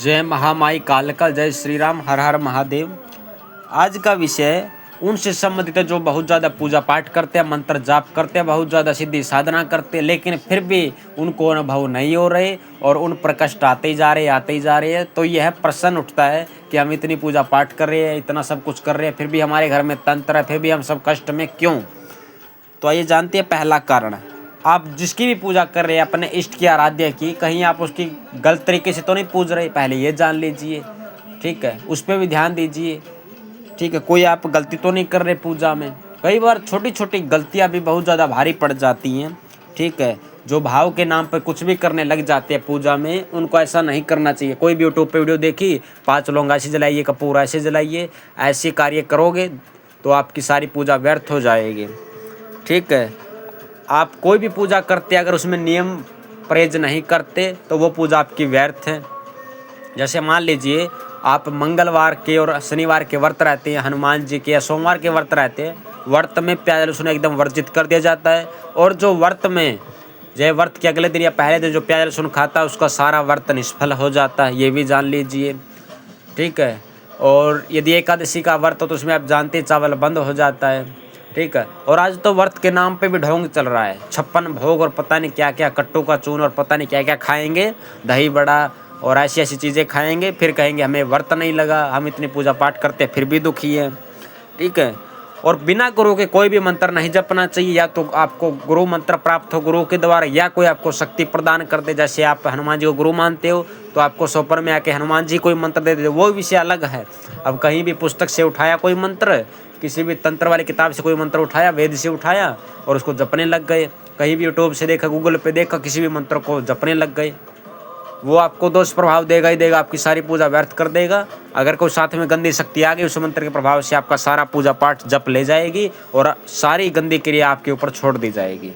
जय महामाई कालका, जय श्री राम, हर हर महादेव। आज का विषय उनसे संबंधित है जो बहुत ज़्यादा पूजा पाठ करते हैं, मंत्र जाप करते हैं, बहुत ज़्यादा सिद्धि साधना करते हैं, लेकिन फिर भी उनको अनुभव नहीं हो रहे और उन पर कष्ट आते ही जा रहे आते ही जा रहे हैं। तो यह प्रश्न उठता है कि हम इतनी पूजा पाठ कर रहे हैं, इतना सब कुछ कर रहे हैं, फिर भी हमारे घर में तंत्र है, फिर भी हम सब कष्ट में क्यों। तो आइए जानते हैं पहला कारण। आप जिसकी भी पूजा कर रहे हैं, अपने इष्ट की आराध्य की, कहीं आप उसकी गलत तरीके से तो नहीं पूज रहे, पहले ये जान लीजिए। ठीक है, उस पर भी ध्यान दीजिए। ठीक है, कोई आप गलती तो नहीं कर रहे पूजा में। कई बार छोटी छोटी गलतियां भी बहुत ज़्यादा भारी पड़ जाती हैं। ठीक है, जो भाव के नाम पर कुछ भी करने लग जाते हैं पूजा में, उनको ऐसा नहीं करना चाहिए। कोई भी यूट्यूब पे वीडियो देखी, 5 लौंग ऐसे जलाइए, कपूर ऐसे जलाइए, ऐसे कार्य करोगे तो आपकी सारी पूजा व्यर्थ हो जाएगी। ठीक है, आप कोई भी पूजा करते अगर उसमें नियम परहेज नहीं करते तो वो पूजा आपकी व्यर्थ है। जैसे मान लीजिए आप मंगलवार के और शनिवार के व्रत रहते हैं, हनुमान जी के, या सोमवार के व्रत रहते हैं, व्रत में प्याज लहसुन एकदम वर्जित कर दिया जाता है। और जो व्रत में व्रत के अगले दिन या पहले दिन जो प्याज लहसुन खाता है उसका सारा व्रत निष्फल हो जाता है, ये भी जान लीजिए। ठीक है, और यदि एकादशी का व्रत हो तो उसमें आप जानते हैं चावल बंद हो जाता है। ठीक है, और आज तो व्रत के नाम पे भी ढोंग चल रहा है, 56 भोग और पता नहीं क्या क्या, कट्टू का चून और पता नहीं क्या क्या खाएंगे, दही बड़ा और ऐसी ऐसी चीज़ें खाएंगे, फिर कहेंगे हमें व्रत नहीं लगा, हम इतनी पूजा पाठ करते फिर भी दुखी है। ठीक है, और बिना गुरु के कोई भी मंत्र नहीं जपना चाहिए। या तो आपको गुरु मंत्र प्राप्त हो गुरु के द्वारा, या कोई आपको शक्ति प्रदान कर दे। जैसे आप हनुमान जी को गुरु मानते हो तो आपको सोपर में आके हनुमान जी कोई मंत्र दे दे, वो विषय अलग है। अब कहीं भी पुस्तक से उठाया कोई मंत्र, किसी भी तंत्र वाली किताब से कोई मंत्र उठाया, वेद से उठाया और उसको जपने लग गए, कहीं भी यूट्यूब से देखा, गूगल पे देखा, किसी भी मंत्र को जपने लग गए, वो आपको दोष प्रभाव देगा ही देगा, आपकी सारी पूजा व्यर्थ कर देगा। अगर कोई साथ में गंदी शक्ति आ गई, उस मंत्र के प्रभाव से आपका सारा पूजा पाठ जप ले जाएगी और सारी गंदी क्रिया आपके ऊपर छोड़ दी जाएगी।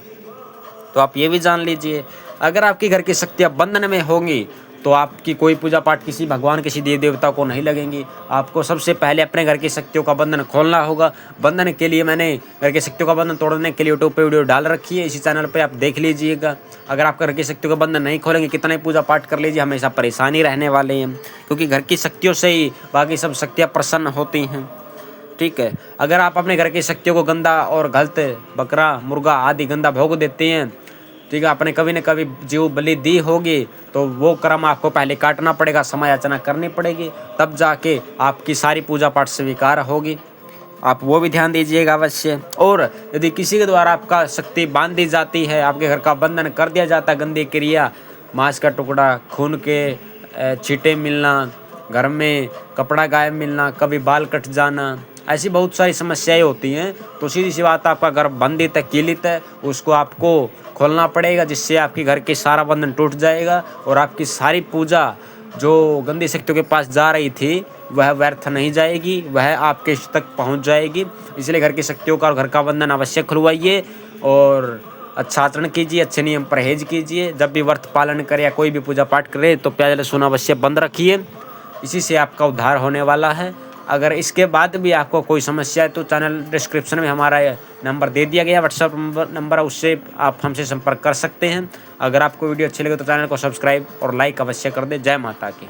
तो आप ये भी जान लीजिए, अगर आपकी घर की शक्तियाँ बंधन में होंगी तो आपकी कोई पूजा पाठ किसी भगवान, किसी देव देवता को नहीं लगेंगी। आपको सबसे पहले अपने घर की शक्तियों का बंधन खोलना होगा। बंधन के लिए मैंने घर की शक्तियों का बंधन तोड़ने के लिए यूट्यूब पे वीडियो डाल रखी है, इसी चैनल पे आप देख लीजिएगा। अगर आप घर की शक्तियों का बंधन नहीं खोलेंगे, कितना ही पूजा पाठ कर लीजिए, हमेशा परेशानी रहने वाले हैं, क्योंकि घर की शक्तियों से ही बाकी सब शक्तियाँ प्रसन्न होती हैं। ठीक है, अगर आप अपने घर की शक्तियों को गंदा और गलत बकरा मुर्गा आदि गंदा भोग देते हैं, ठीक है, आपने कभी न कभी जीव बलि दी होगी, तो वो कर्म आपको पहले काटना पड़ेगा, समय याचना करनी पड़ेगी, तब जाके आपकी सारी पूजा पाठ स्वीकार होगी। आप वो भी ध्यान दीजिएगा अवश्य। और यदि किसी के द्वारा आपका शक्ति बांध दी जाती है, आपके घर का बंधन कर दिया जाता है, गंदी क्रिया, मांस का टुकड़ा, खून के छींटे मिलना, घर में कपड़ा गायब मिलना, कभी बाल कट जाना, ऐसी बहुत सारी समस्याएं होती हैं, तो सीधी सी बात, आपका घर बंधित है, कीलित है, उसको आपको खोलना पड़ेगा, जिससे आपके घर के सारा बंधन टूट जाएगा और आपकी सारी पूजा जो गंदी शक्तियों के पास जा रही थी वह व्यर्थ नहीं जाएगी, वह आपके इष्ट तक पहुंच जाएगी। इसलिए घर की शक्तियों का और घर का बंधन अवश्य खुलवाइए और अच्छा आचरण कीजिए, अच्छे नियम परहेज कीजिए। जब भी व्रत पालन करें या कोई भी पूजा पाठ करें तो प्याज लहसुन अवश्य बंद रखिए, इसी से आपका उद्धार होने वाला है। अगर इसके बाद भी आपको कोई समस्या है तो चैनल डिस्क्रिप्शन में हमारा नंबर दे दिया गया, व्हाट्सएप नंबर, उससे आप हमसे संपर्क कर सकते हैं। अगर आपको वीडियो अच्छी लगे तो चैनल को सब्सक्राइब और लाइक अवश्य कर दें। जय माता की।